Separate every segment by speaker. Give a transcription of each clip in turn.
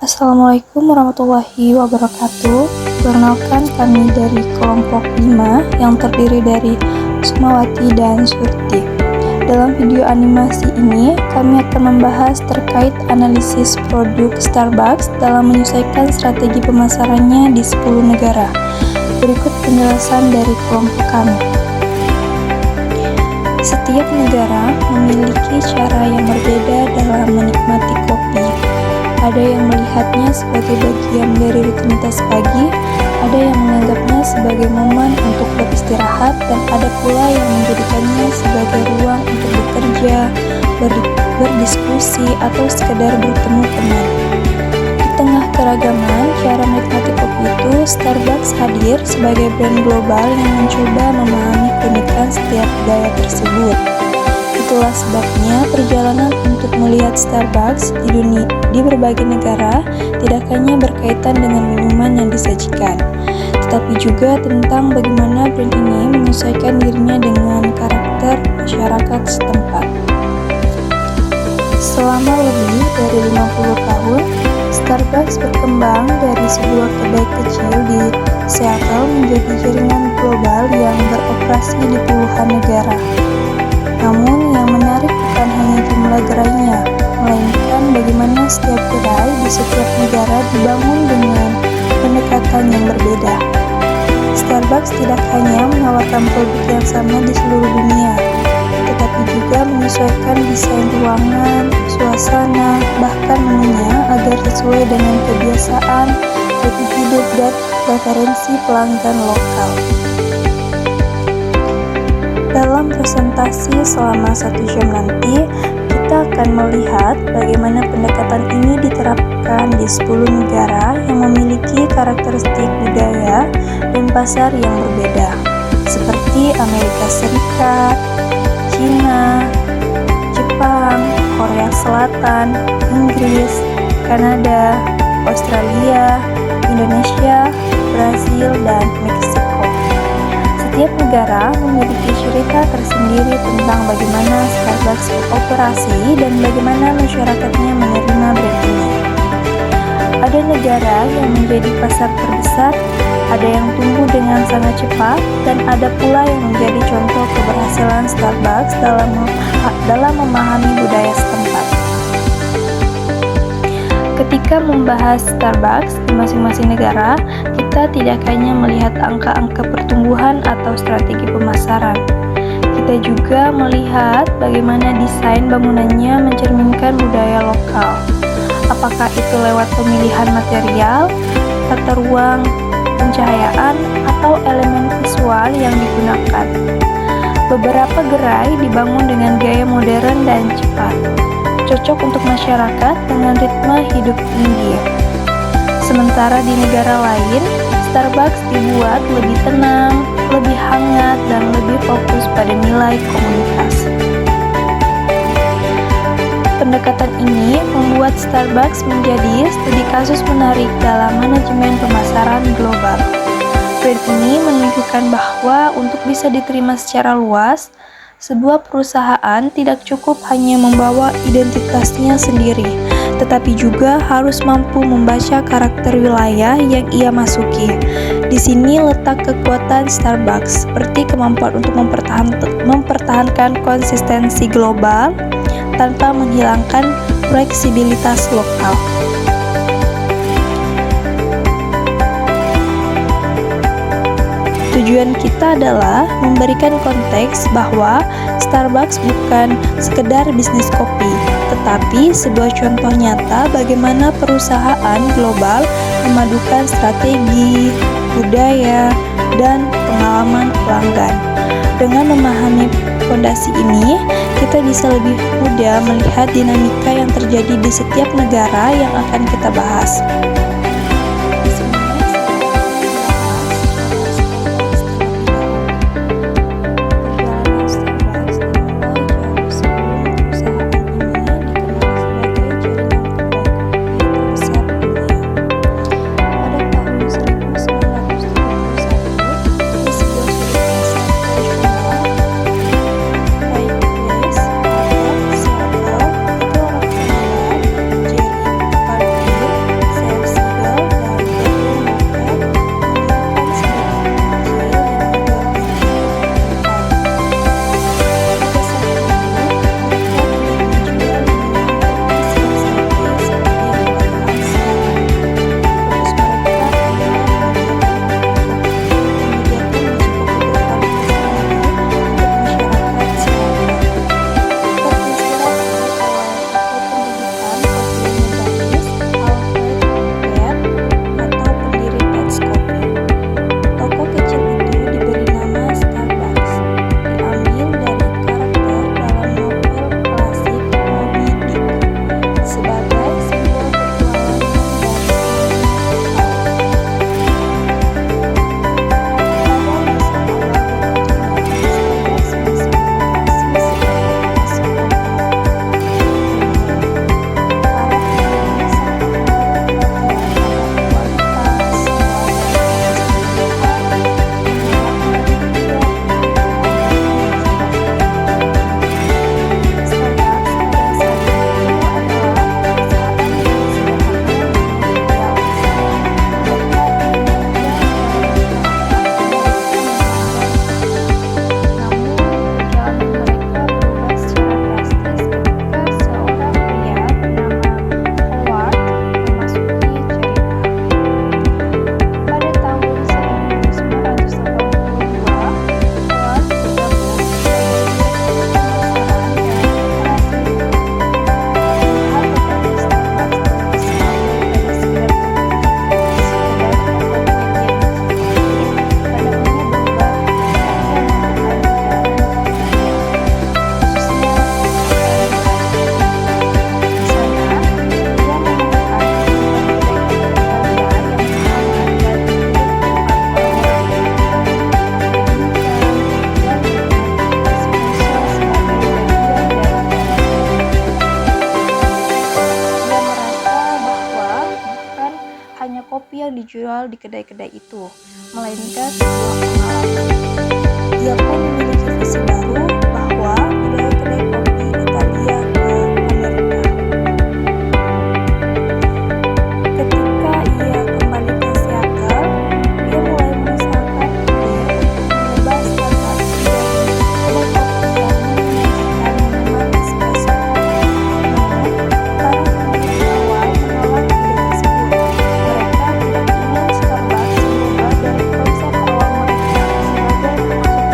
Speaker 1: Assalamualaikum warahmatullahi wabarakatuh. Perkenalkan, kami dari kelompok 5 yang terdiri dari Sukmawati dan Surti. Dalam video animasi ini, kami akan membahas terkait analisis produk Starbucks dalam menyesuaikan strategi pemasarannya di 10 negara. Berikut penjelasan dari kelompok kami. Setiap negara memiliki cara yang berbeda dalam menikmati kopi. Ada yang melihatnya sebagai bagian dari rutinitas pagi, ada yang menganggapnya sebagai momen untuk beristirahat, dan ada pula yang menjadikannya sebagai ruang untuk bekerja, berdiskusi, atau sekedar bertemu teman. Di tengah keragaman cara menikmati kopi itu, Starbucks hadir sebagai brand global yang mencoba memahami keunikan setiap budaya tersebut. Itulah sebabnya perjalanan untuk melihat Starbucks di berbagai negara tidak hanya berkaitan dengan minuman yang disajikan, tetapi juga tentang bagaimana brand ini menyesuaikan dirinya dengan karakter masyarakat setempat. Selama lebih dari 50 tahun, Starbucks berkembang dari sebuah kedai kecil di Seattle menjadi jaringan global yang beroperasi di puluhan negara. Namun yang menarik bukan hanya jumlah gerainya, melainkan bagaimana setiap gerai di setiap negara dibangun dengan pendekatan yang berbeda. Starbucks tidak hanya menawarkan produk yang sama di seluruh dunia, tetapi juga menyesuaikan desain ruangan, suasana, bahkan menunya agar sesuai dengan kebiasaan, gaya hidup, dan preferensi pelanggan lokal. Dalam presentasi selama 1 jam nanti, kita akan melihat bagaimana pendekatan ini diterapkan di 10 negara yang memiliki karakteristik budaya dan pasar yang berbeda, seperti Amerika Serikat, China, Jepang, Korea Selatan, Inggris, Kanada, Australia, Indonesia, Brasil, dan Meksiko. Setiap negara memiliki cerita tersendiri tentang bagaimana Starbucks beroperasi dan bagaimana masyarakatnya menerima brand ini. Ada negara yang menjadi pasar terbesar, ada yang tumbuh dengan sangat cepat, dan ada pula yang menjadi contoh keberhasilan Starbucks dalam memahami budaya setempat. Ketika membahas Starbucks di masing-masing negara, kita tidak hanya melihat angka-angka pertumbuhan atau strategi pemasaran. Kita juga melihat bagaimana desain bangunannya mencerminkan budaya lokal. Apakah itu lewat pemilihan material, tata ruang, pencahayaan, atau elemen visual yang digunakan. Beberapa gerai dibangun dengan gaya modern dan cepat, cocok untuk masyarakat dengan ritme hidup tinggi. Sementara di negara lain, Starbucks dibuat lebih tenang, lebih hangat, dan lebih fokus pada nilai komunitas. Pendekatan ini membuat Starbucks menjadi studi kasus menarik dalam manajemen pemasaran global. Brand ini menunjukkan bahwa untuk bisa diterima secara luas, sebuah perusahaan tidak cukup hanya membawa identitasnya sendiri, tetapi juga harus mampu membaca karakter wilayah yang ia masuki. Di sini letak kekuatan Starbucks, seperti kemampuan untuk mempertahankan konsistensi global tanpa menghilangkan fleksibilitas lokal. Tujuan kita adalah memberikan konteks bahwa Starbucks bukan sekedar bisnis kopi, tetapi sebuah contoh nyata bagaimana perusahaan global memadukan strategi, budaya, dan pengalaman pelanggan. Dengan memahami fondasi ini, kita bisa lebih mudah melihat dinamika yang terjadi di setiap negara yang akan kita bahas. kopi yang dijual di kedai-kedai itu, melainkan sebuah pengalaman. Ia pun memiliki visi baru bahwa budaya kedai kopi Italia ke Amerika. Ketika ia kembali ke Seattle, dia mulai mengusahakan ide untuk mengubah Starbucks menjadi kedai kopi yang menyajikan minuman espresso. Namun, para pemilik awal menolak ide tersebut. Mereka tidak ingin Starbucks berubah dari konsep awal mereka sebagai kopi.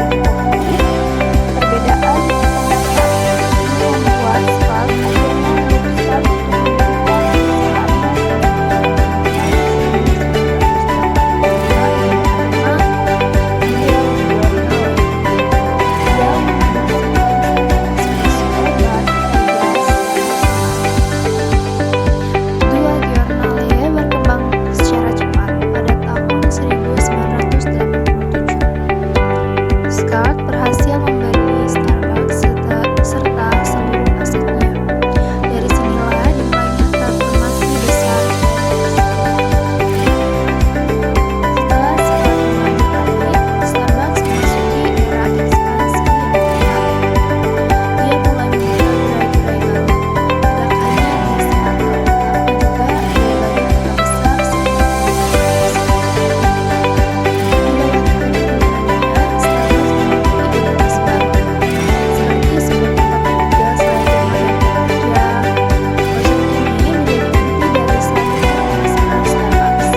Speaker 1: Perbedaan pendapat ini membuat Spark akhirnya memutuskan untuk mendirikan Dua Giornale berkembang secara cepat pada tahun 1987. Scott berhasil membeli Starbucks serta seluruh asetnya. Dari sinilah dimulainya transformasi besar Setelah Scott mengambil alih, Starbucks memasuki era ekspansi yang ketat. Dia mulai membuka gerai-gerai baru, tidak hanya di Seattle, tapi juga di berbagai kota besar seperti identitas baru, seperti sebuah tempat tinggal selain rumah dan kerja. Konsep ini menjadi inti dari strategi pemasaran Starbucks.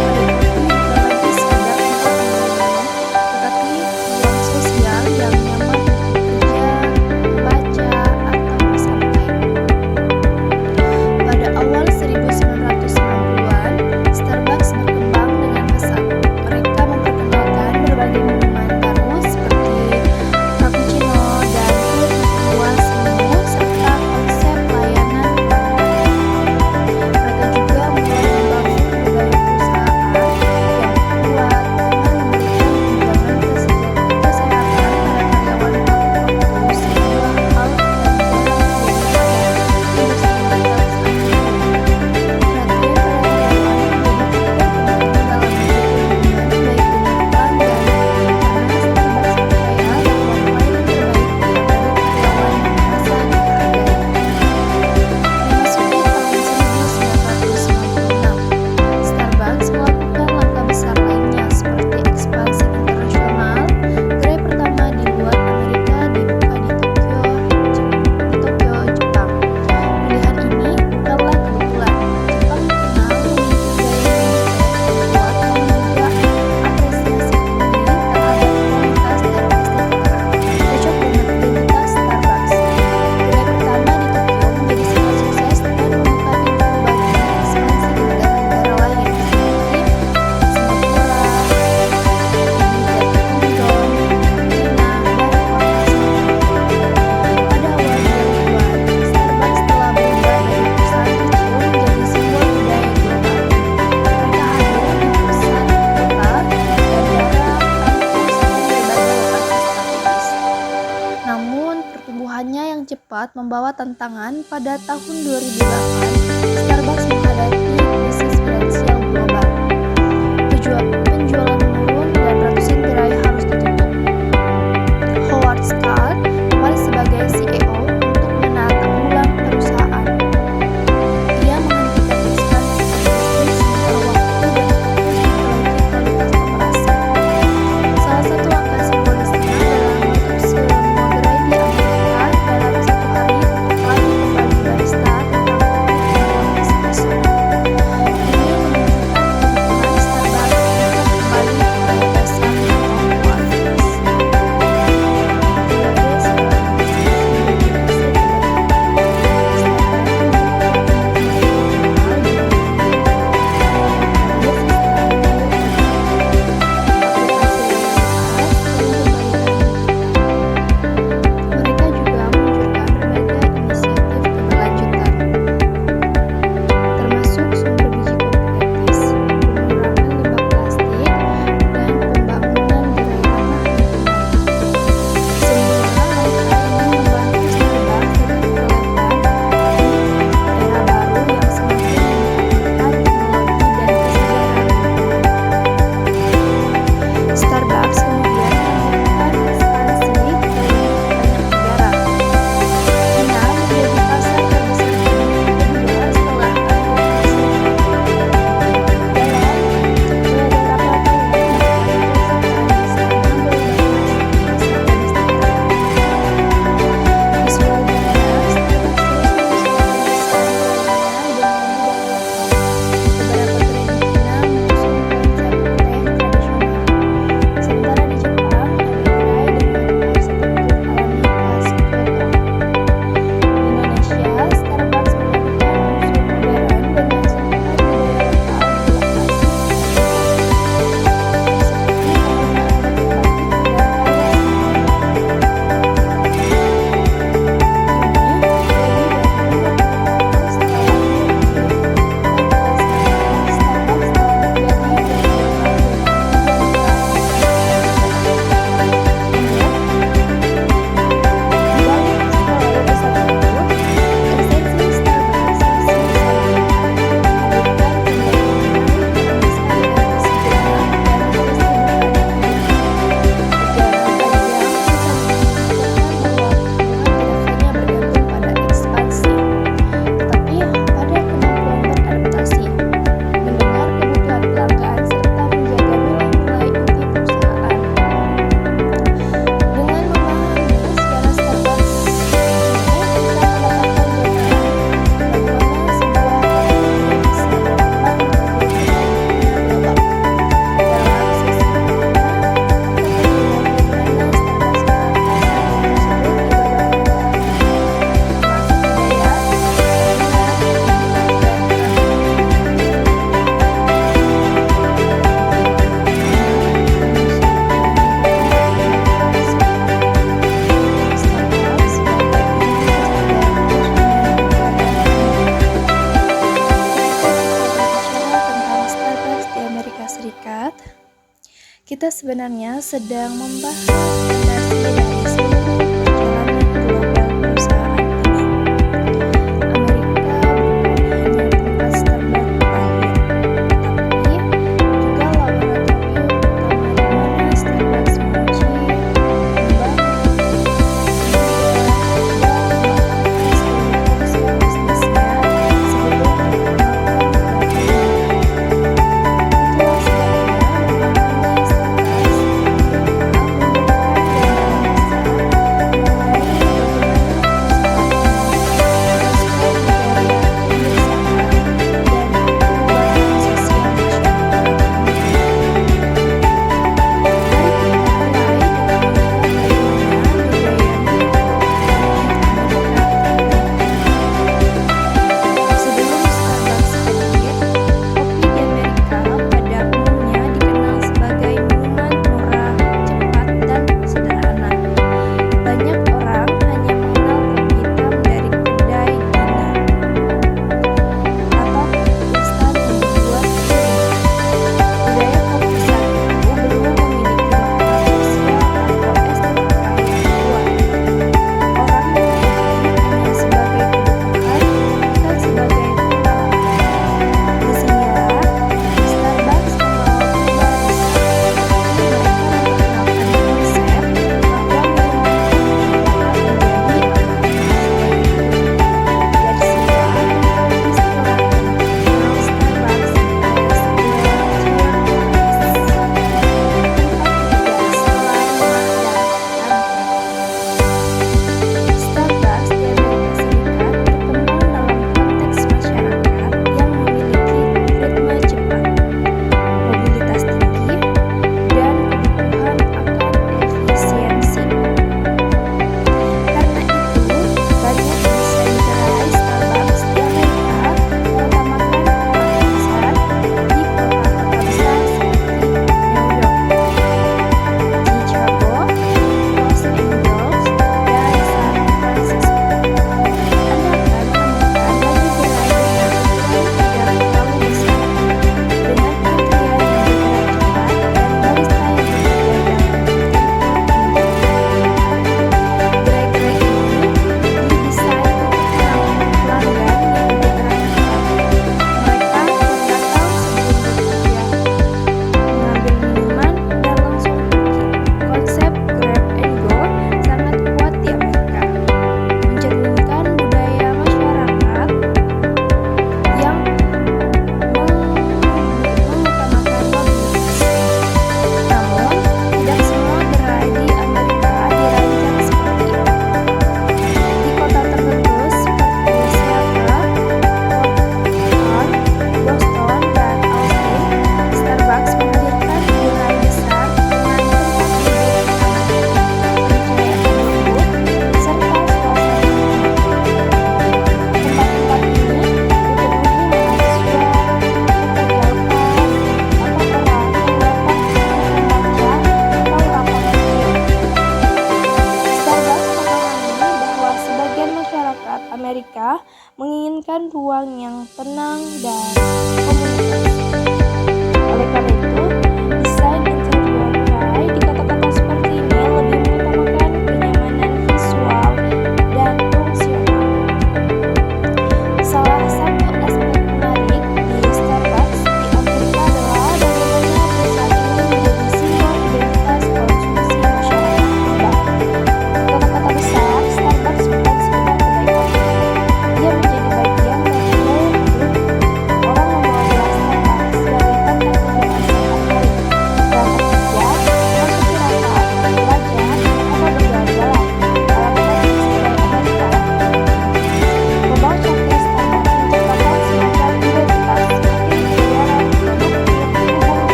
Speaker 1: Kedai kopi bukan lagi sekedar tempat minum, tetapi ruang sosial yang nyaman untuk bekerja, membaca, atau bersantai. Pada awal 1990-an, Starbucks berkembang dengan pesat. Mereka memperkenalkan berbagai minuman termos seperti cappuccino dan fruit luas menu serta konsep layanan pelanggan. Mereka juga mulai membangun budaya perusahaan yang kuat dengan memberikan tunjangan kesehatan pada karyawan tepat waktu, sebuah hal yang jarang terjadi pada industri retail saat itu. Perhatian pada karyawan menjadi faktor penting dalam menjaga hubungan baik dengan pelanggan, karena Starbucks percaya bahwa pelayanan terbaik datang dari karyawan yang merasa dihargai. Memasuki tahun 1996, Starbucks melakukan langkah besar lainnya seperti ekspansi internasional. Gerai pertama di luar Amerika dibuka di Tokyo, Jepang. Pilihan ini bukanlah kebetulan. Jepang dikenal memiliki gaya hidup kuat yang juga apresiasi tinggi terhadap kualitas dan estetika, cocok dengan identitas Starbucks. Gerai pertama di Tokyo menjadi sangat sukses dan membuka pintu bagi ekspansi ke negara-negara lain seperti Singapura, Hong Kong, China, dan Korea Selatan. Pada awal 2000-an, Starbucks telah berubah dari perusahaan kecil menjadi simbol budaya global. Mereka hadir di pusat kota, bandara, kampus, dan berbagai lokasi strategis. Namun, pertumbuhannya yang cepat membawa tantangan. Pada tahun 2008, Starbucks menghadapi krisis finansial global. Penjualan menurun dan ratusan gerai harus ditutup. Howard Scott kembali sebagai CEO untuk menata ulang perusahaan. Ia menghentikan ekspansi ke bisnis sementara waktu dan fokus memperbaiki kualitas operasi. Salah satu langkah simbolisnya adalah menutup semua gerai di Amerika dalam satu hari, melatih kembali barista tentang kopi Kita sebenarnya sedang membahas fondasi dari seluruh perjalanan global perusahaan ini. Amerika bukan hanya tempat Starbucks lahir, tapi juga laboratorium utama di mana Starbucks menguji, membangun, dan mematangkan seluruh konsep bisnisnya sebelum diperkenalkan kepada dunia. Itulah sebabnya belakangan Starbucks Amerika menginginkan ruang yang tenang dan komunitas. Oleh karena itu, desain interior Kai di kota-kota seperti ini lebih mengutamakan kenyamanan visual dan fungsional. Salah satu aspek menarik di Starbucks di Amerika adalah bagaimana perusahaan ini menjadi simbol identitas konsumsi masyarakat global. Di kota-kota besar, Starbucks bukan sekedar kedai kopi. Dia menjadi bagian dari grup orang membawa gelas Starbucks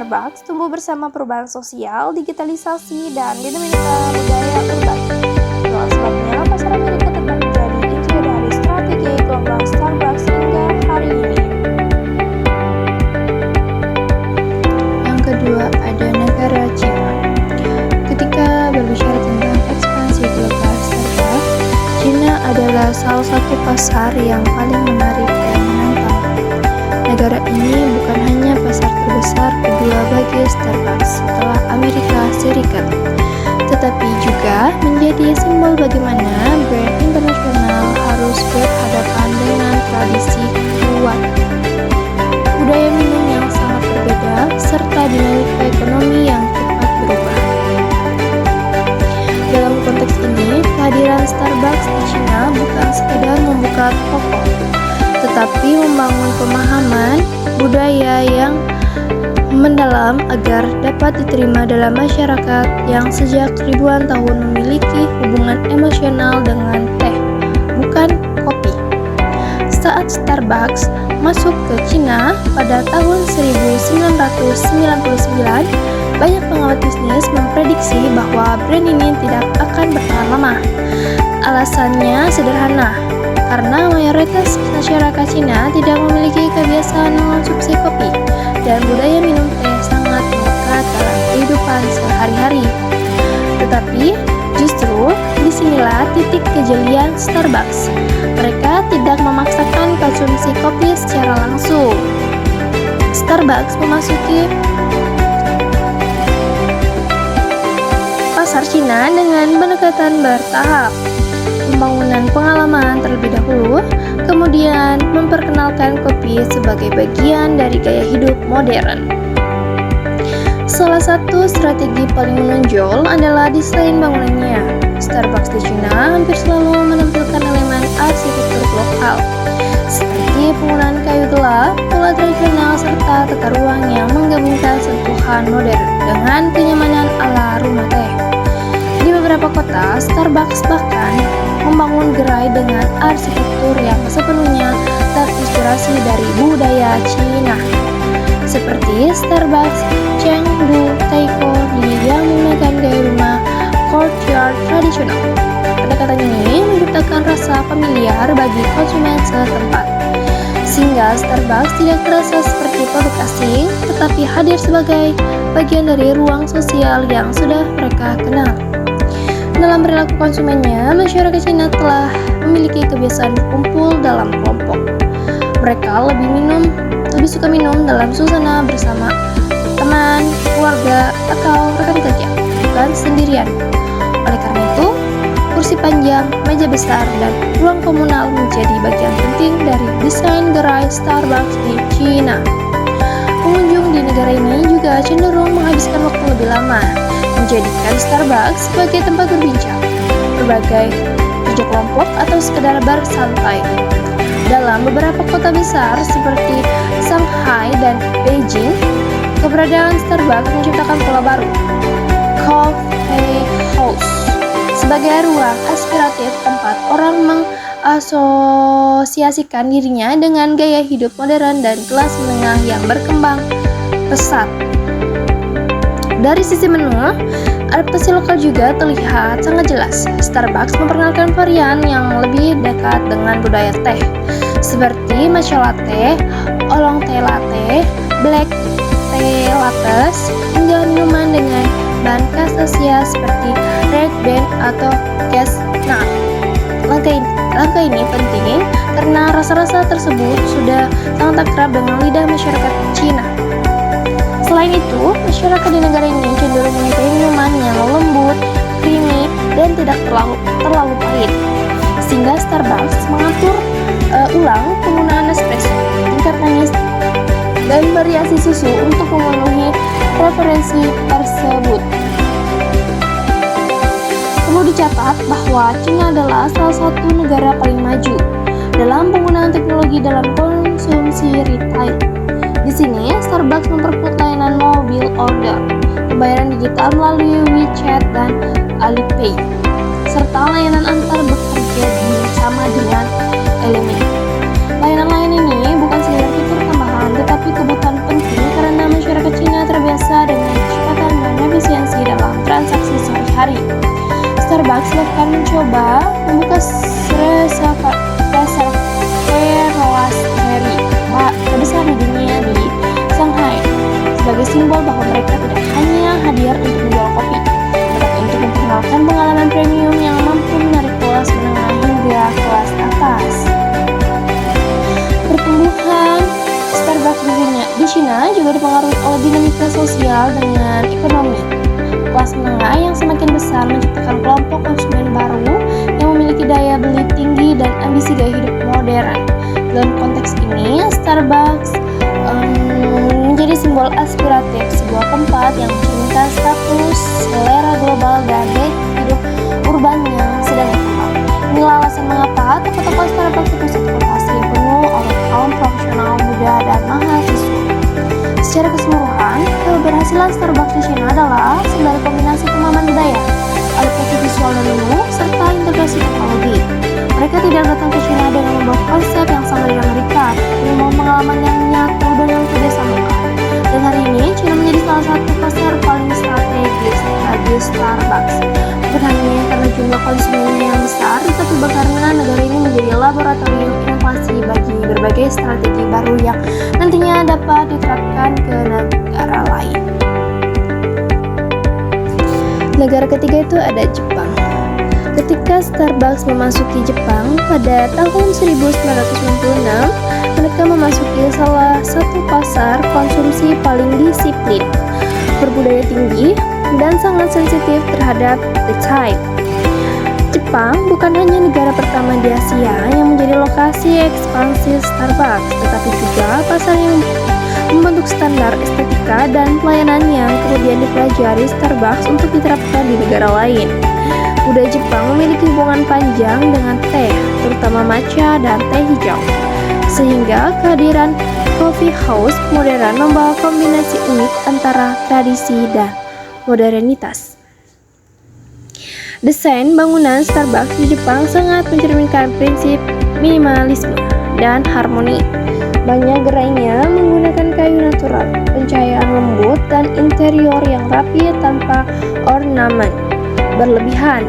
Speaker 1: Starbucks tumbuh bersama perubahan sosial, digitalisasi, dan dinamika budaya urban. Itulah sebabnya pasar Amerika tetap menjadi inti dari strategi gelombang Starbucks hingga hari ini. Yang kedua, ada negara Cina. Ketika berbicara tentang ekspansi global Starbucks, Cina adalah salah satu pasar yang paling menarik dan menantang. Negara ini bukan hanya pasar terbesar kedua bagi Starbucks setelah Amerika Serikat, tetapi juga menjadi simbol bagaimana brand internasional harus berhadapan dengan tradisi kuat, budaya minum yang sangat berbeda, serta dinamika ekonomi yang cepat berubah. Dalam konteks ini, kehadiran Starbucks di Cina bukan sekedar membuka toko, tetapi membangun pemahaman budaya yang mendalam agar dapat diterima dalam masyarakat yang sejak ribuan tahun memiliki hubungan emosional dengan teh, bukan kopi. Saat Starbucks masuk ke Cina pada tahun 1999, banyak pengamat bisnis memprediksi bahwa brand ini tidak akan bertahan lama. Alasannya sederhana, karena mayoritas masyarakat Cina tidak memiliki kebiasaan mengonsumsi kopi, dan budaya minum teh sangat melekat dalam kehidupan sehari-hari. Tetapi, justru disinilah titik kejelian Starbucks. Mereka tidak memaksakan konsumsi kopi secara langsung. Starbucks memasuki pasar Cina dengan pendekatan bertahap. Pembangunan pengalaman terlebih dahulu, kemudian memperkenalkan kopi sebagai bagian dari gaya hidup modern. Salah satu strategi paling menonjol adalah desain bangunannya. Starbucks di Cina hampir selalu menampilkan elemen arsitektur lokal, seperti penggunaan kayu gelap, pola tradisional, serta tata ruang yang menggabungkan sentuhan modern dengan kenyamanan ala rumah teh. Di beberapa kota, Starbucks bahkan membangun gerai dengan arsitektur yang sepenuhnya terinspirasi dari budaya Cina, seperti Starbucks Chengdu Taiko yang menggunakan gaya rumah courtyard tradisional. Pendekatan ini menciptakan rasa familiar bagi konsumen setempat, sehingga Starbucks tidak terasa seperti produk asing, tetapi hadir sebagai bagian dari ruang sosial yang sudah mereka kenal. Dalam perilaku konsumennya, masyarakat Cina telah memiliki kebiasaan berkumpul dalam kelompok. Mereka lebih suka minum dalam suasana bersama teman, keluarga, atau rekan kerja, bukan sendirian. Oleh karena itu, kursi panjang, meja besar, dan ruang komunal menjadi bagian penting dari desain gerai Starbucks di Cina. Pengunjung di negara ini juga cenderung menghabiskan waktu lebih lama, menjadikan Starbucks sebagai tempat berbincang, berbagai kerja kelompok, atau sekedar bersantai. Dalam beberapa kota besar seperti Shanghai dan Beijing, keberadaan Starbucks menciptakan pola baru, coffee house, sebagai ruang aspiratif tempat orang mengasosiasikan dirinya dengan gaya hidup modern dan kelas menengah yang berkembang pesat. Dari sisi menu, adaptasi lokal juga terlihat sangat jelas. Starbucks memperkenalkan varian yang lebih dekat dengan budaya teh, seperti matcha latte, oolong teh latte, black tea lattes, hingga minuman dengan bahan kasasia seperti red bean atau chestnut. Langkah ini penting karena rasa-rasa tersebut sudah sangat akrab dengan lidah masyarakat Cina. Selain itu, masyarakat di negara ini cenderung menyukai minuman yang lembut, creamy, dan tidak terlalu pahit. Sehingga Starbucks mengatur ulang penggunaan espresso, tingkat manis, dan variasi susu untuk memenuhi preferensi tersebut. Perlu dicatat bahwa Cina adalah salah satu negara paling maju dalam penggunaan teknologi dalam konsumsi retail. Di sini, Starbucks memperkuat layanan mobil order, pembayaran digital melalui WeChat dan Alipay, serta layanan antar bekerja bersama dengan Element. Layanan-layanan ini bukan sekedar fitur tambahan, tetapi kebutuhan penting karena masyarakat Cina terbiasa
Speaker 2: transaksi sehari-hari. Starbucks bahkan mencoba membuka reservoir roastery terbesar di dunia di Shanghai sebagai simbol bahwa mereka tidak hanya hadir untuk menjual kopi, tetapi untuk memperkenalkan pengalaman premium yang mampu menarik kelas menengah hingga kelas atas. Pertumbuhan Starbucks di China juga dipengaruhi oleh dinamika sosial dengan ekonomi. Kelas menengah yang semakin besar menciptakan kelompok konsumen baru yang memiliki daya beli tinggi dan ambisi gaya hidup modern. Dalam konteks ini, Starbucks menjadi simbol aspiratif sebuah tempat yang mencerminkan status, selera global, dan gaya hidup urban yang sedang berkembang. Inilah alasan mengapa toko-toko Starbucks itu satu lokasi yang penuh oleh kaum profesional muda dan mahasiswa. Secara keseluruhan, keberhasilan Starbucks di China adalah dari kombinasi pemahaman budaya, adaptasi visual dan menu, serta integrasi teknologi. Mereka tidak datang ke China dengan membawa konsep yang sama dengan Amerika, tapi membawa pengalaman yang nyata dengan kerjasama. Dan hari ini, China menjadi salah satu pasar paling strategis bagi Starbucks. Bukan hanya karena jumlah konsumennya yang besar, tetapi karena negara ini menjadi laboratorium inovasi bagi berbagai strategi baru yang nantinya dapat diterapkan ke negara lain. Negara ketiga itu ada Jepang. Ketika Starbucks memasuki Jepang pada tahun 1996, mereka memasuki salah satu pasar konsumsi paling disiplin, berbudaya tinggi, dan sangat sensitif terhadap the time. Jepang bukan hanya negara pertama di Asia yang menjadi lokasi ekspansi Starbucks, tetapi juga pasar yang membentuk standar estetika dan pelayanan yang kemudian dipelajari Starbucks untuk diterapkan di negara lain. Budaya Jepang memiliki hubungan panjang dengan teh, terutama matcha dan teh hijau, sehingga kehadiran coffee house modern membawa kombinasi unik antara tradisi dan modernitas. Desain bangunan Starbucks di Jepang sangat mencerminkan prinsip minimalisme dan harmoni. Banyak gerainya menggunakan kayu natural, pencahayaan lembut, dan interior yang rapi tanpa ornamen berlebihan.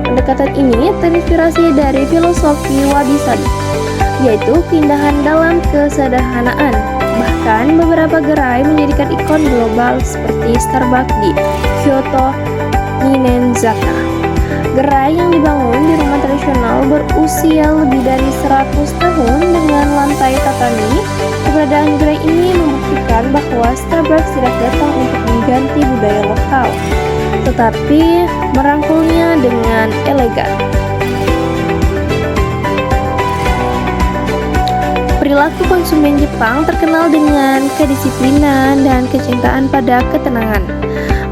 Speaker 2: Pendekatan ini terinspirasi dari filosofi wabi-sabi, yaitu keindahan dalam kesederhanaan. Bahkan beberapa gerai menjadikan ikon global seperti Starbucks di Kyoto, Ninenzaka. Gerai yang dibangun di rumah tradisional berusia lebih dari 100 tahun dengan lantai tatami. Keberadaan gerai ini membuktikan bahwa Starbucks tidak datang untuk mengganti budaya lokal, tetapi merangkulnya dengan elegan. Perilaku konsumen Jepang terkenal dengan kedisiplinan dan kecintaan pada ketenangan.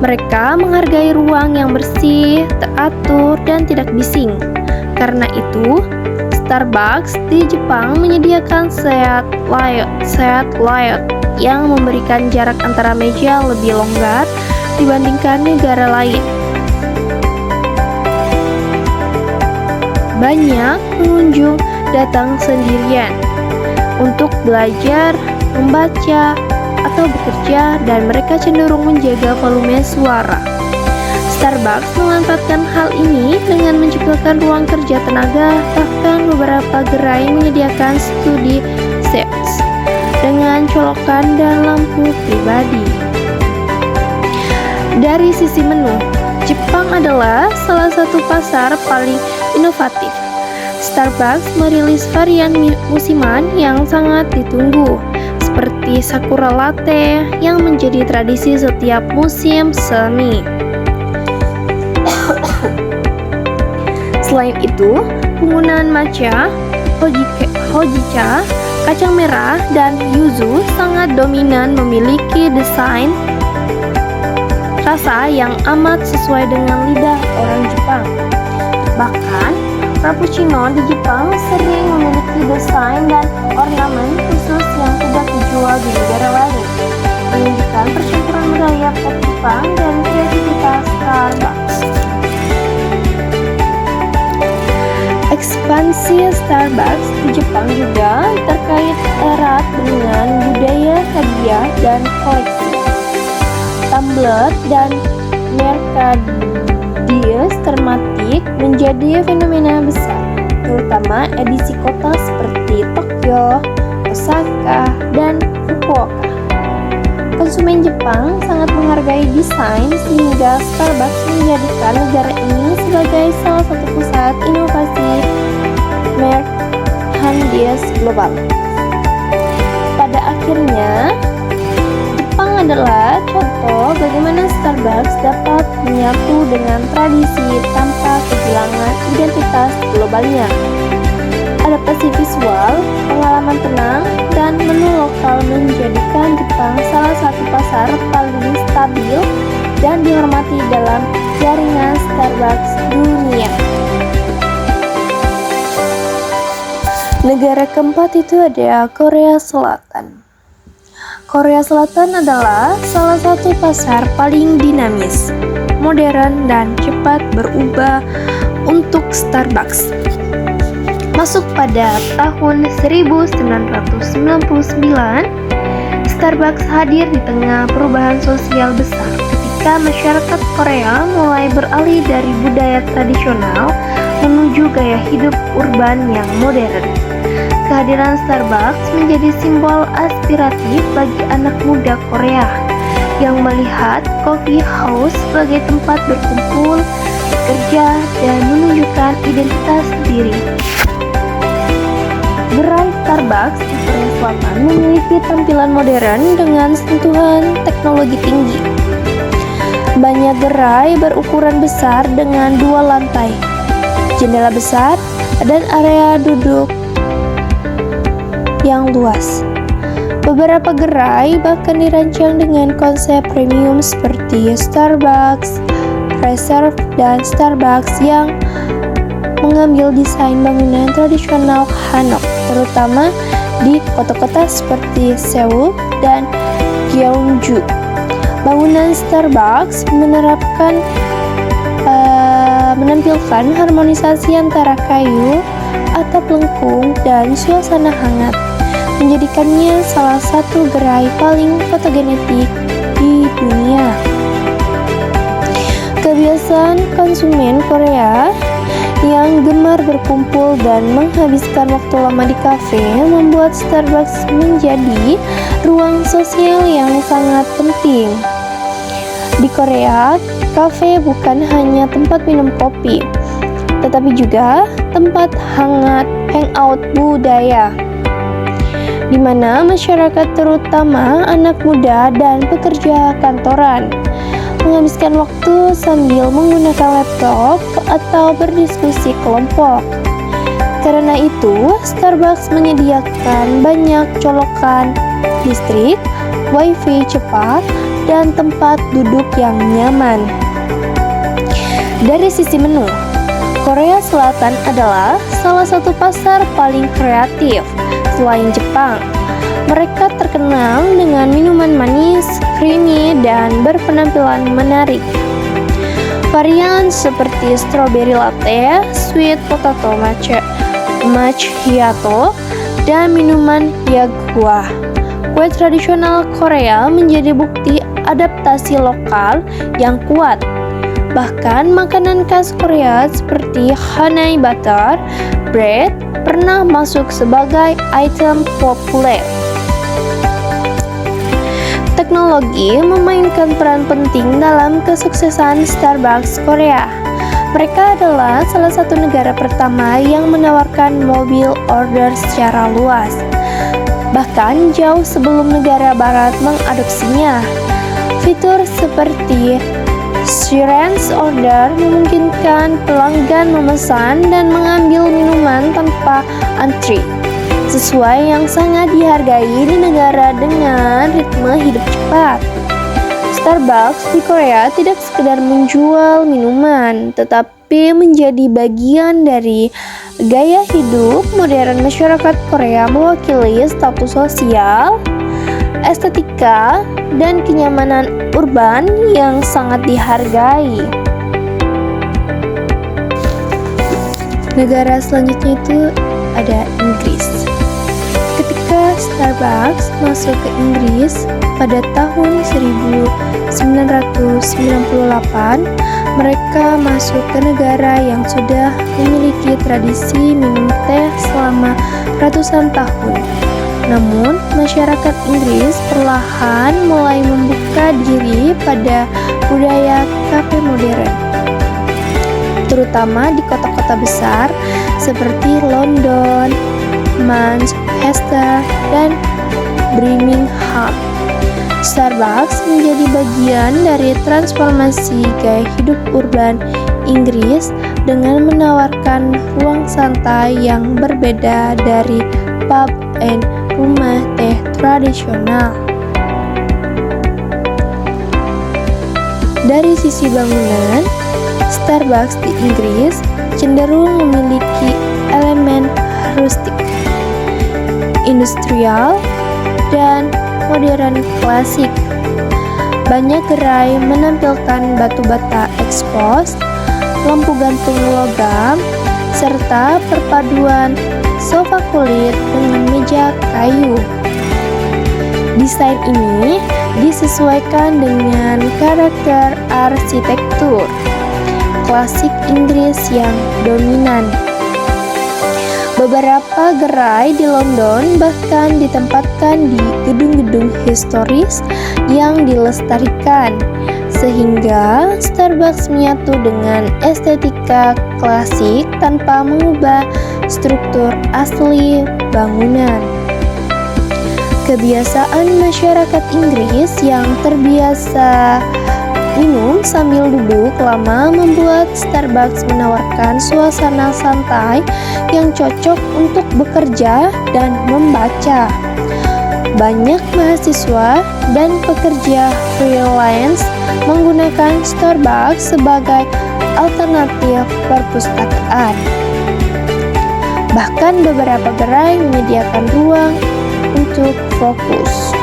Speaker 2: Mereka menghargai ruang yang bersih, teratur, dan tidak bising. Karena itu, Starbucks di Jepang menyediakan seat layout yang memberikan jarak antara meja lebih longgar dibandingkan negara lain. Banyak pengunjung datang sendirian untuk belajar, membaca, atau bekerja, dan mereka cenderung menjaga volume suara. Starbucks memanfaatkan hal ini dengan menciptakan ruang kerja tenaga, bahkan beberapa gerai menyediakan studi seats dengan colokan dan lampu pribadi. Dari sisi menu, Jepang adalah salah satu pasar paling inovatif. Starbucks merilis varian musiman yang sangat ditunggu, seperti Sakura Latte yang menjadi tradisi setiap musim semi. Selain itu, penggunaan matcha, hojicha, kacang merah, dan yuzu sangat dominan, memiliki desain rasa yang amat sesuai dengan lidah orang Jepang. Bahkan, Frappuccino di Jepang sering memiliki desain dan ornamen khusus yang tidak dijual di negara lain, menunjukkan percampuran budaya pop Jepang dan kreativitas Starbucks. Ekspansi Starbucks di Jepang juga terkait erat dengan budaya hadiah dan koleksi. Tumbler dan Merchandise tematik menjadi fenomena besar, terutama edisi kota seperti Tokyo, Osaka, dan Fukuoka. Konsumen Jepang sangat menghargai desain sehingga Starbucks menjadikan negara ini sebagai salah satu pusat inovasi merchandise global. Pada akhirnya, Jepang adalah contoh bagaimana Starbucks dapat menyatu dengan tradisi tanpa kehilangan identitas globalnya. Adaptasi visual, pengalaman tenang, dan menu lokal menjadikan Jepang salah satu pasar paling stabil dan dihormati dalam jaringan Starbucks dunia. Negara keempat itu ada Korea Selatan. Korea Selatan adalah salah satu pasar paling dinamis, modern, dan cepat berubah untuk Starbucks. Masuk pada tahun 1999, Starbucks hadir di tengah perubahan sosial besar ketika masyarakat Korea mulai beralih dari budaya tradisional menuju gaya hidup urban yang modern. Kehadiran Starbucks menjadi simbol aspiratif bagi anak muda Korea yang melihat coffee house sebagai tempat berkumpul, bekerja, dan menunjukkan identitas diri. Gerai Starbucks di Korea Selatan memiliki tampilan modern dengan sentuhan teknologi tinggi. Banyak gerai berukuran besar dengan 2 lantai, jendela besar, dan area duduk yang luas. Beberapa gerai bahkan dirancang dengan konsep premium seperti Starbucks Reserve dan Starbucks yang mengambil desain bangunan tradisional Hanok, terutama di kota-kota seperti Seoul dan Gyeongju. Bangunan Starbucks menampilkan harmonisasi antara kayu, atap lengkung, dan suasana hangat, menjadikannya salah satu gerai paling fotogenetik di dunia. Kebiasaan konsumen Korea yang gemar berkumpul dan menghabiskan waktu lama di kafe membuat Starbucks menjadi ruang sosial yang sangat penting. Di Korea, kafe bukan hanya tempat minum kopi, tetapi juga tempat hangout budaya, di mana masyarakat terutama anak muda dan pekerja kantoran menghabiskan waktu sambil menggunakan laptop atau berdiskusi kelompok. Karena itu, Starbucks menyediakan banyak colokan listrik, wifi cepat, dan tempat duduk yang nyaman. Dari sisi menu, Korea Selatan adalah salah satu pasar paling kreatif selain Jepang. Mereka terkenal dengan minuman manis, creamy, dan berpenampilan menarik. Varian seperti strawberry latte, sweet potato macchiato, dan minuman yagwa. Kue tradisional Korea menjadi bukti adaptasi lokal yang kuat. Bahkan makanan khas Korea seperti honey butter bread pernah masuk sebagai item populer. Teknologi memainkan peran penting dalam kesuksesan Starbucks Korea. Mereka adalah salah satu negara pertama yang menawarkan mobil order secara luas, bahkan jauh sebelum negara barat mengadopsinya. Fitur seperti Silence Order memungkinkan pelanggan memesan dan mengambil minuman tanpa antri, sesuai yang sangat dihargai di negara dengan ritme hidup cepat. Starbucks di Korea tidak sekedar menjual minuman, tetapi menjadi bagian dari gaya hidup modern masyarakat Korea, mewakili status sosial, estetika, dan kenyamanan urban yang sangat dihargai. Negara selanjutnya itu ada Inggris. Ketika Starbucks masuk ke Inggris pada tahun
Speaker 1: 1998, mereka masuk ke negara yang sudah memiliki tradisi minum teh selama ratusan tahun. Namun, masyarakat Inggris perlahan mulai membuka diri pada budaya kafe modern, terutama di kota-kota besar seperti London, Manchester, dan Birmingham. Starbucks menjadi bagian dari transformasi gaya hidup urban Inggris dengan menawarkan ruang santai yang berbeda dari pub and rumah teh tradisional. Dari sisi bangunan, Starbucks di Inggris cenderung memiliki elemen rustik, industrial, dan modern klasik. Banyak gerai menampilkan batu bata ekspos, lampu gantung logam, serta perpaduan sofa kulit dengan meja kayu. Desain ini disesuaikan dengan karakter arsitektur klasik Inggris yang dominan. Beberapa gerai di London bahkan ditempatkan di gedung-gedung historis yang dilestarikan, sehingga Starbucks menyatu dengan estetika klasik tanpa mengubah struktur asli bangunan. Kebiasaan masyarakat Inggris yang terbiasa minum sambil duduk lama membuat Starbucks menawarkan suasana santai yang cocok untuk bekerja dan membaca. Banyak mahasiswa dan pekerja freelance menggunakan Starbucks sebagai alternatif perpustakaan. Bahkan beberapa gerai menyediakan ruang untuk fokus.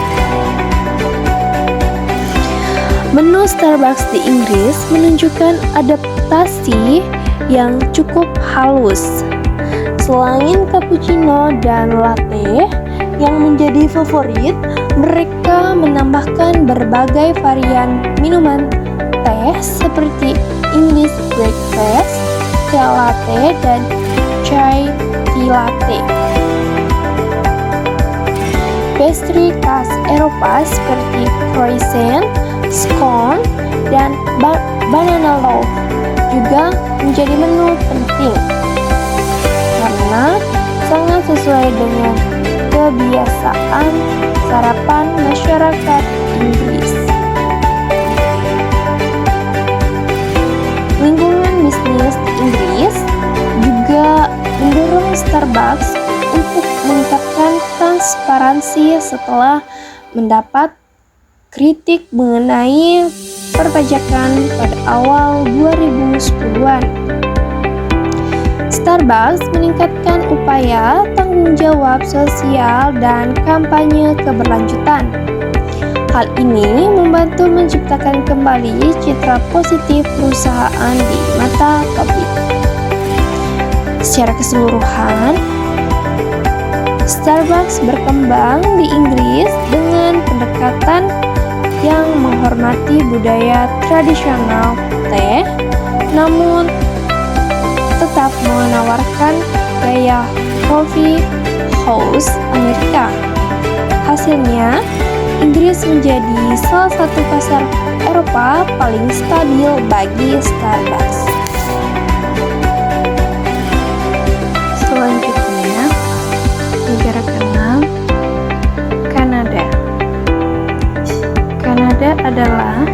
Speaker 1: Menu Starbucks di Inggris menunjukkan adaptasi yang cukup halus. Selain cappuccino dan latte yang menjadi favorit, mereka menambahkan berbagai varian minuman teh seperti English breakfast, teh latte, dan chai tea latte. Pastry khas Eropa seperti croissant, scone, dan banana loaf juga menjadi menu penting karena sangat sesuai dengan kebiasaan sarapan masyarakat Inggris. Lingkungan bisnis di Inggris juga mendorong Starbucks untuk meningkatkan transparansi setelah mendapat kritik mengenai perpajakan pada awal 2010-an. Starbucks meningkatkan upaya tanggung jawab sosial dan kampanye keberlanjutan. Hal ini membantu menciptakan kembali citra positif perusahaan di mata publik. Secara keseluruhan, Starbucks berkembang di Inggris dengan pendekatan yang menghormati budaya tradisional teh, namun tetap menawarkan gaya coffee house Amerika. Hasilnya, Inggris menjadi salah satu pasar Eropa paling stabil bagi Starbucks. Selanjutnya, negara keenam, Kanada. Kanada adalah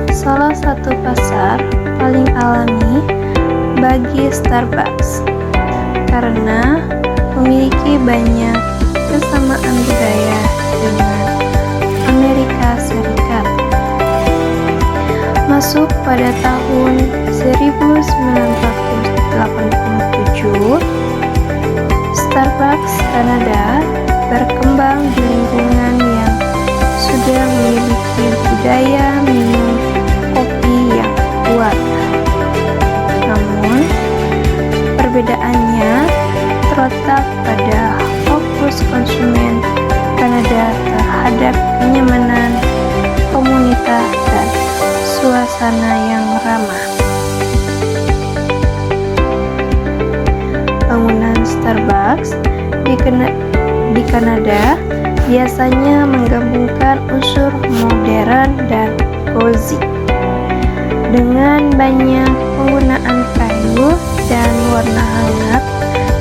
Speaker 1: salah satu pasar paling alami bagi Starbucks karena memiliki banyak kesamaan budaya dengan Amerika Serikat. Masuk pada tahun 1987, Starbucks Kanada berkembang di lingkungan yang sudah memiliki budaya minum kopi yang kuat. Namun, perbedaannya terletak pada fokus konsumen Kanada terhadap kenyamanan komunitas dan suasana yang ramah. Bangunan Starbucks di Kanada biasanya menggabungkan unsur modern dan cozy dengan banyak penggunaan kayu dan warna hangat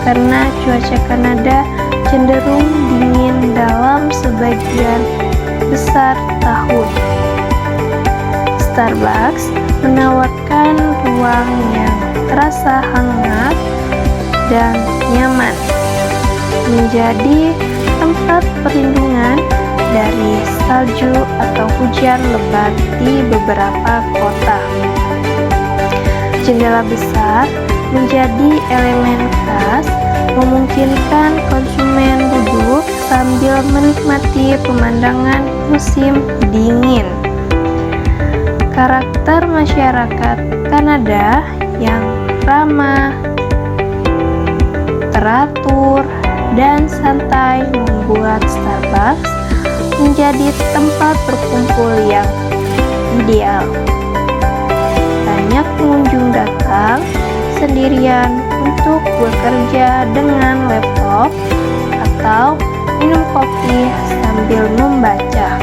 Speaker 1: karena cuaca Kanada cenderung dingin dalam sebagian besar tahun. Starbucks menawarkan ruang yang terasa hangat dan nyaman, menjadi tempat perlindungan dari salju atau hujan lebat di beberapa kota. Jendela besar menjadi elemen khas, memungkinkan konsumen duduk sambil menikmati pemandangan musim dingin. Karakter masyarakat Kanada yang ramah, teratur, dan santai membuat Starbucks menjadi tempat berkumpul yang ideal. Banyak pengunjung datang sendirian untuk bekerja dengan laptop atau minum kopi sambil membaca.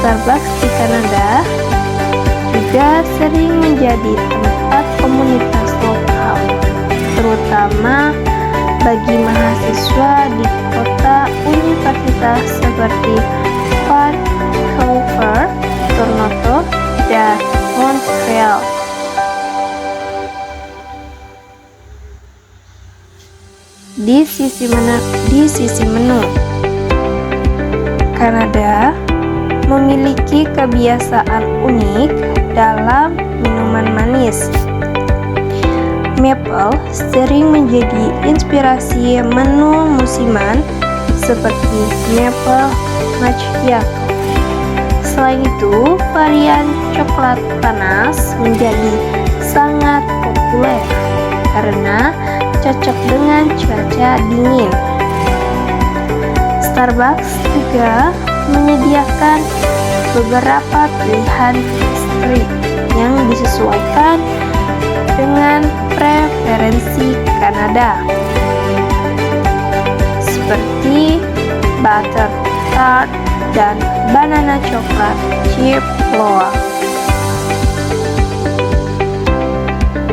Speaker 1: Starbucks di Kanada juga sering menjadi tempat komunitas lokal, terutama bagi mahasiswa di kota universitas seperti Vancouver, Toronto, dan Montreal. Di sisi menu, Kanada memiliki kebiasaan unik dalam minuman manis. Maple sering menjadi inspirasi menu musiman seperti maple macchiato. Selain itu, varian coklat panas menjadi sangat populer karena cocok dengan cuaca dingin. Starbucks juga menyediakan beberapa pilihan pastry yang disesuaikan dengan preferensi Kanada, seperti butter tart dan banana coklat chip loaf.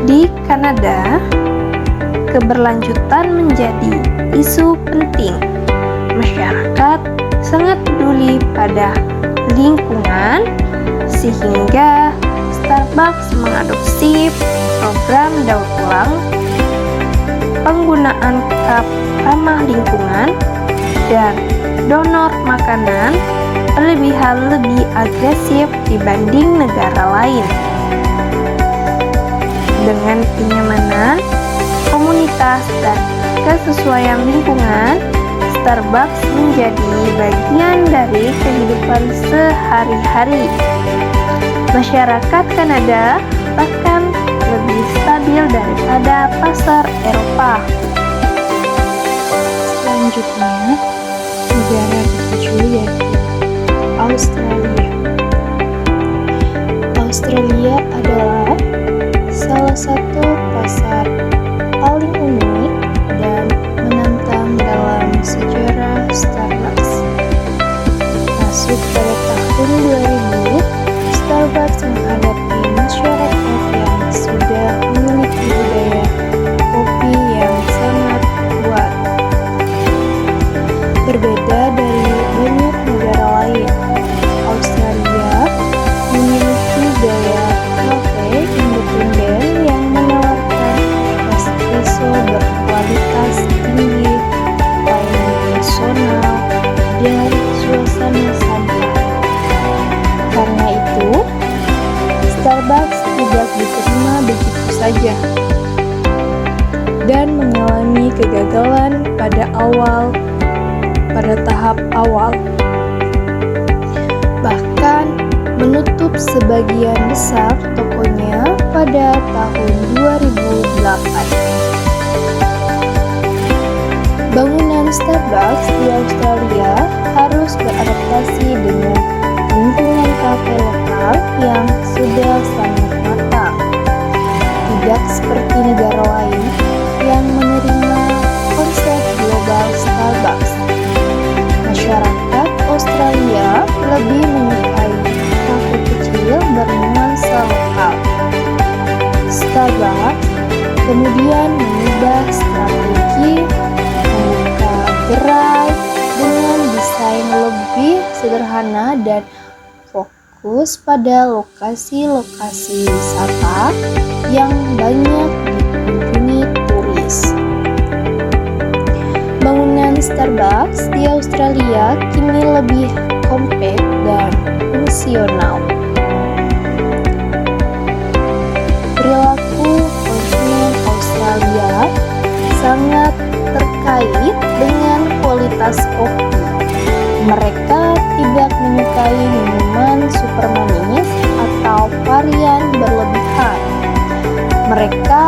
Speaker 1: Di Kanada, keberlanjutan menjadi isu penting. Masyarakat sangat peduli pada lingkungan, sehingga Starbucks mengadopsi program daur ulang, penggunaan cup ramah lingkungan, dan donor makanan berlebihan lebih agresif dibanding negara lain. Dengan kenyamanan, komunitas, dan kesesuaian lingkungan, Starbucks menjadi bagian dari kehidupan sehari-hari. Masyarakat Kanada bahkan lebih stabil daripada pasar Eropa. Selanjutnya, negara ketujuh yaitu Australia. Australia adalah salah satu pasar paling unik dan menantang dalam sejarah Starbucks. Masuk pada tahun 2000, Starbucks menghadapi masyarakat yang sudah memiliki budaya kopi yang sangat kuat. Berbeda dari banyak negara lain, Australia memiliki gaya kafe independen yang menawarkan espresso berkualitas tinggi, pelayanan personal, dan suasana santai. Karena itu, Starbucks tidak diterima begitu saja dan mengalami kegagalan pada tahap awal. Bahkan menutup sebagian besar tokonya pada tahun 2008. Bangunan Starbucks di Australia harus beradaptasi dengan lingkungan kafe lokal
Speaker 2: lokal yang sudah sangat matang. Tidak seperti negara lain yang menerima konsep global Starbucks. Masyarakat Australia lebih menyukai kafe kecil bernuansa lokal. Starbucks kemudian mengubah strategi membuka gerai dengan desain lebih sederhana dan fokus pada lokasi-lokasi wisata yang banyak dikunjungi turis. Bangunan Starbucks di Australia kini lebih kompak dan fungsional. Perilaku konsumen Australia sangat terkait dengan kualitas kopi. Mereka tidak menyukai minuman super manis atau varian berlebihan. Mereka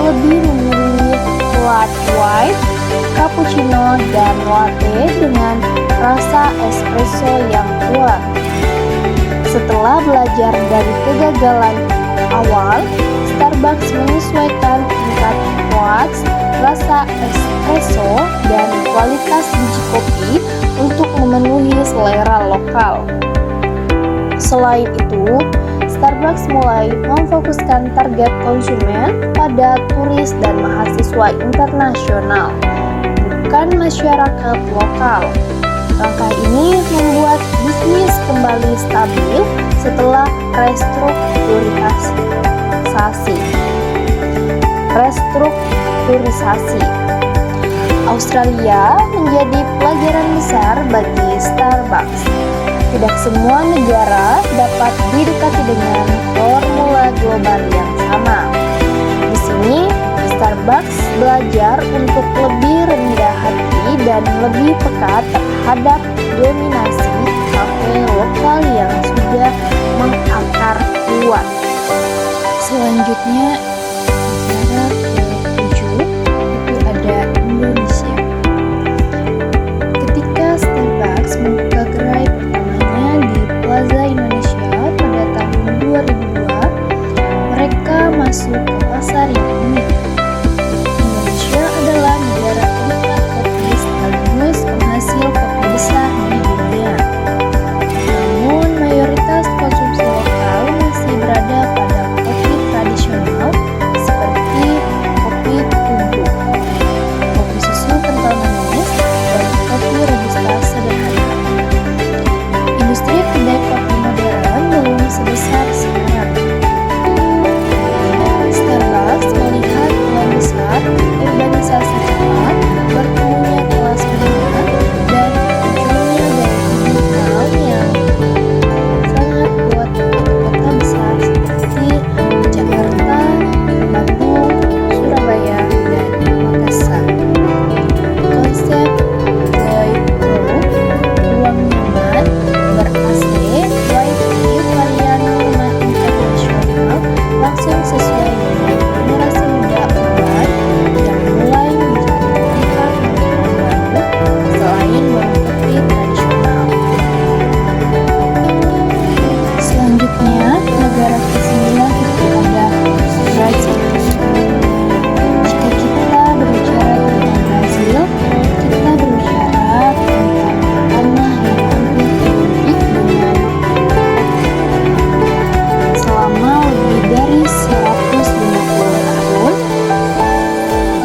Speaker 2: lebih memilih flat white, cappuccino, dan latte dengan rasa espresso yang kuat. Setelah belajar dari kegagalan awal, Starbucks menyesuaikan tingkat kuarts, rasa espresso, dan kualitas biji kopi untuk memenuhi selera lokal. Selain itu, Starbucks mulai memfokuskan target konsumen pada turis dan mahasiswa internasional, bukan masyarakat lokal. Langkah ini membuat bisnis kembali stabil setelah restrukturisasi. Australia menjadi pelajaran besar bagi Starbucks. Tidak semua negara dapat didekati dengan formula global yang sama. Di sini, Starbucks belajar untuk lebih rendah hati dan lebih peka terhadap dominasi kafe lokal yang sudah mengakar kuat. Selanjutnya, negara ke-7 itu ada Indonesia. Ketika Starbucks membuka gerai pertamanya di Plaza Indonesia pada tahun 2002, mereka masuk ke pasar yang unik. Indonesia adalah negara keempat kopi sekaligus penghasil kopi besar di dunia. Namun mayoritas konsumsi lokal masih berada pada kopi tradisional seperti kopi tubruk, kopi susu kental manis, dan kopi robusta sederhana. Industri kedai kopi modern belum sebesar sekarang. Starbucks melihat peluang besar urbanisasi cepat, bertemunya kelas menengah, dan munculnya gaya digital yang sangat kuat di kota besar seperti Jakarta, Bandung, Surabaya, dan Makassar. Konsep drive-thru, ruang nyaman, ber-AC, wifi, varian rumah internasional langsung sesuai dengan generasi muda urban yang mulai menjadi pilihan makanan baru selain warung kopi tradisional. Selanjutnya, negara ke-9 itu ada Brazil. Jika kita berbicara tentang Brazil, kita berbicara tentang tanah yang hampir identik dengan selama lebih dari 150 tahun.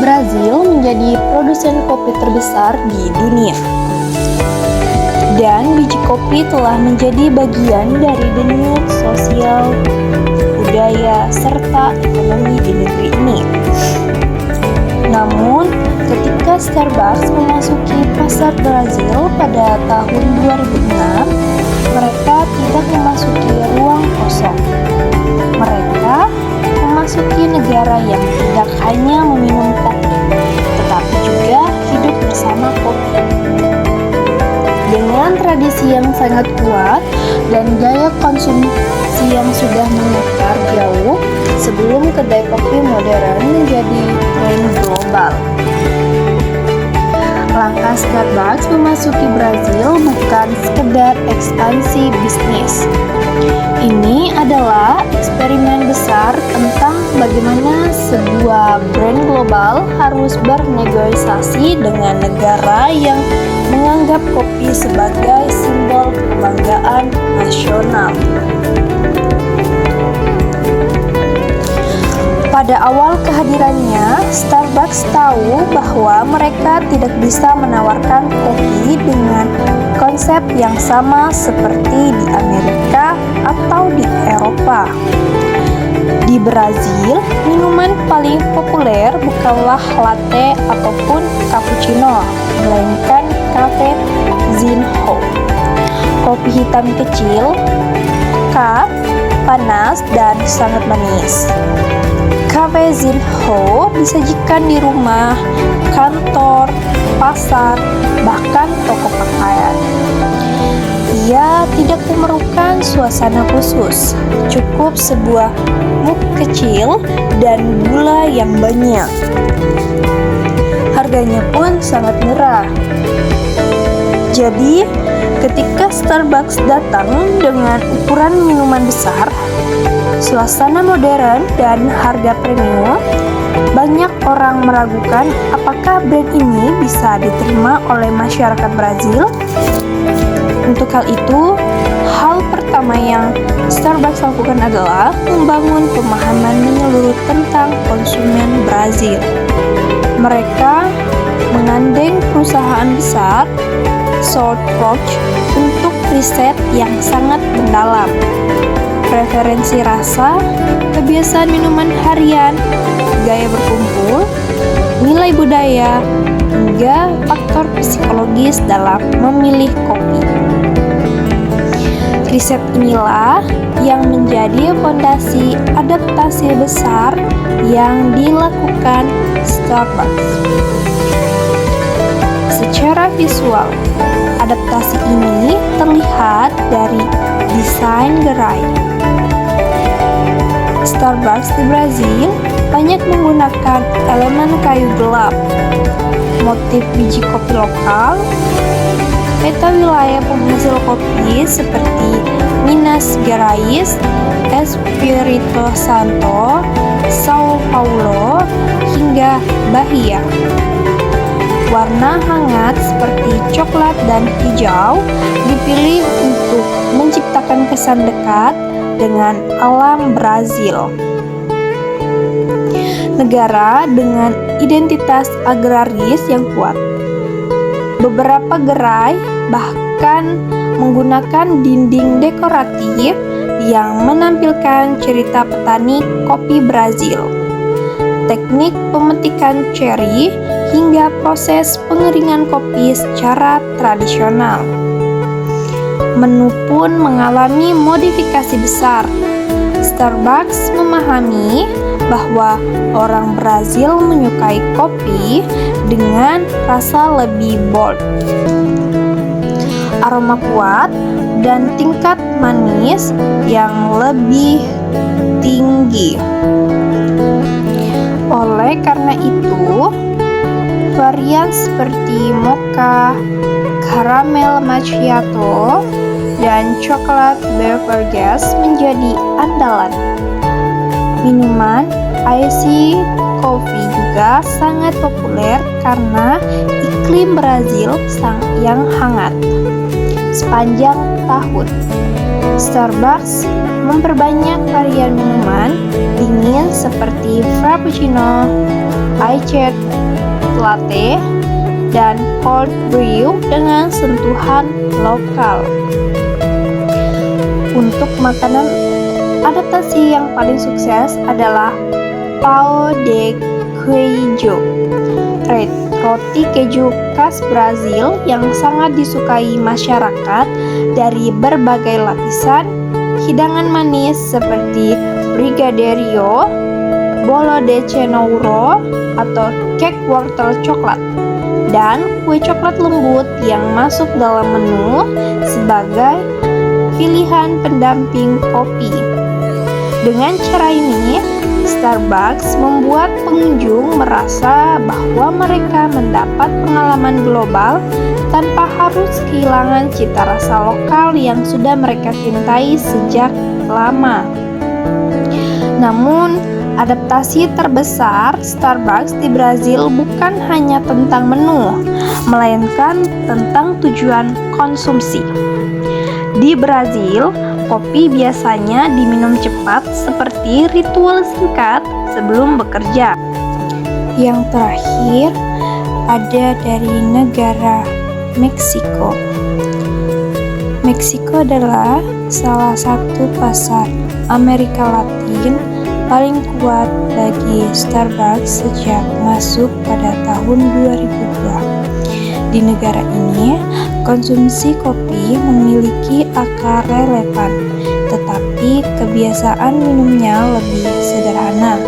Speaker 2: Brazil menjadi produsen kopi terbesar di dunia. Dan biji kopi telah menjadi bagian dari denyut sosial, budaya, serta ekonomi di negeri ini. Namun, ketika Starbucks memasuki pasar Brazil pada tahun 2006, mereka tidak memasuki ruang kosong. Mereka memasuki negara yang tidak hanya meminum kopi, tetapi juga hidup bersama kopi. Dengan tradisi yang sangat kuat dan gaya konsumsi yang sudah mengakar jauh sebelum kedai kopi modern menjadi tren global. Langkah Starbucks memasuki Brazil bukan sekedar ekspansi bisnis. Ini adalah eksperimen besar tentang bagaimana sebuah brand global harus bernegosiasi dengan negara yang menganggap kopi sebagai simbol kebanggaan nasional. Pada awal kehadirannya, Starbucks tahu bahwa mereka tidak bisa menawarkan kopi dengan konsep yang sama seperti di Amerika atau di Eropa. Di Brazil, minuman paling populer bukanlah latte ataupun cappuccino, melainkan cafezinho. Kopi hitam kecil, cup, panas, dan sangat manis. Cafezinho disajikan di rumah, kantor, pasar, bahkan toko pakaian. Ia tidak memerlukan suasana khusus, cukup sebuah mug kecil dan gula yang banyak. Harganya pun sangat murah. Jadi, ketika Starbucks datang dengan ukuran minuman besar, suasana modern, dan harga premium, banyak orang meragukan apakah brand ini bisa diterima oleh masyarakat Brazil. Untuk hal itu, hal pertama yang Starbucks lakukan adalah membangun pemahaman menyeluruh tentang konsumen Brazil. Mereka menggandeng perusahaan besar, Southbrook, untuk riset yang sangat mendalam. Preferensi rasa, kebiasaan minuman harian, gaya berkumpul, nilai budaya, hingga faktor psikologis dalam memilih kopi. Riset inilah yang menjadi fondasi adaptasi besar yang dilakukan Starbucks. Secara visual, adaptasi ini terlihat dari desain gerai. Starbucks di Brazil banyak menggunakan elemen kayu gelap, motif biji kopi lokal, peta wilayah penghasil kopi seperti Minas Gerais, Espírito Santo, São Paulo, hingga Bahia. Warna hangat seperti coklat dan hijau dipilih untuk menciptakan kesan dekat dengan alam Brazil. Negara dengan identitas agraris yang kuat. Beberapa gerai bahkan menggunakan dinding dekoratif yang menampilkan cerita petani kopi Brazil, teknik pemetikan ceri, hingga proses pengeringan kopi secara tradisional. Menu pun mengalami modifikasi besar. Starbucks memahami bahwa orang Brazil menyukai kopi dengan rasa lebih bold, aroma kuat, dan tingkat manis yang lebih tinggi. Oleh karena itu, varian seperti mocha, caramel macchiato, dan coklat beverages menjadi andalan. Minuman icy coffee juga sangat populer karena iklim Brazil yang hangat. Sepanjang tahun, Starbucks memperbanyak varian minuman dingin seperti frappuccino, iced latte, dan cold brew dengan sentuhan lokal. Untuk makanan, adaptasi yang paling sukses adalah pão de queijo, roti keju khas Brazil yang sangat disukai masyarakat dari berbagai lapisan, hidangan manis seperti brigadeiro, bolo de cenoura atau cake wortel coklat, dan kue coklat lembut yang masuk dalam menu sebagai pilihan pendamping kopi. Dengan cara ini,
Speaker 1: Starbucks membuat pengunjung merasa bahwa mereka mendapat pengalaman global tanpa harus kehilangan cita rasa lokal yang sudah mereka cintai sejak lama. Namun, adaptasi terbesar Starbucks di Brazil bukan hanya tentang menu, melainkan tentang tujuan konsumsi. Di Brazil, kopi biasanya diminum cepat seperti ritual singkat sebelum bekerja. Yang terakhir ada dari negara Meksiko. Meksiko adalah salah satu pasar Amerika Latin paling kuat bagi Starbucks sejak masuk pada tahun 2002. Di negara ini, konsumsi kopi memiliki akar relevan, tetapi kebiasaan minumnya lebih sederhana.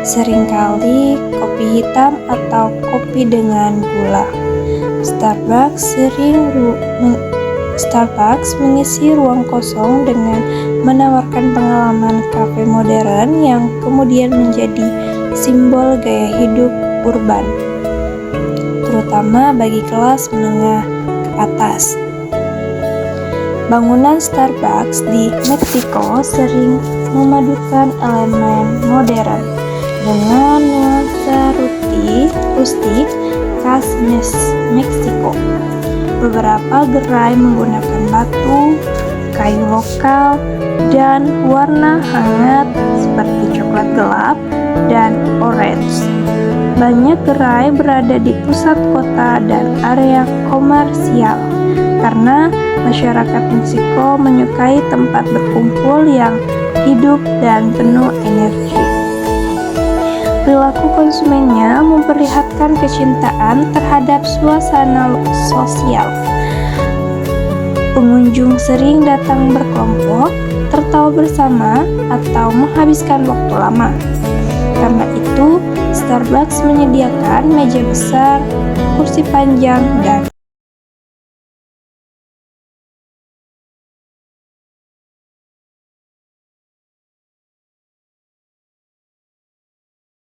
Speaker 1: Seringkali kopi hitam atau kopi dengan gula. Starbucks mengisi ruang kosong dengan menawarkan pengalaman kafe modern yang kemudian menjadi simbol gaya hidup urban, terutama bagi kelas menengah ke atas. Bangunan Starbucks di Meksiko sering memadukan elemen modern dengan nuansa rustik khas Meksiko. Beberapa gerai menggunakan batu, kayu lokal, dan warna hangat seperti coklat gelap dan orange. Banyak gerai berada di pusat kota dan area komersial karena masyarakat Meksiko menyukai tempat berkumpul yang hidup dan penuh energi. Perilaku konsumennya memperlihatkan kecintaan terhadap suasana sosial. Pengunjung sering datang berkelompok, tertawa bersama, atau menghabiskan waktu lama. Karena itu, Starbucks menyediakan meja besar, kursi panjang, dan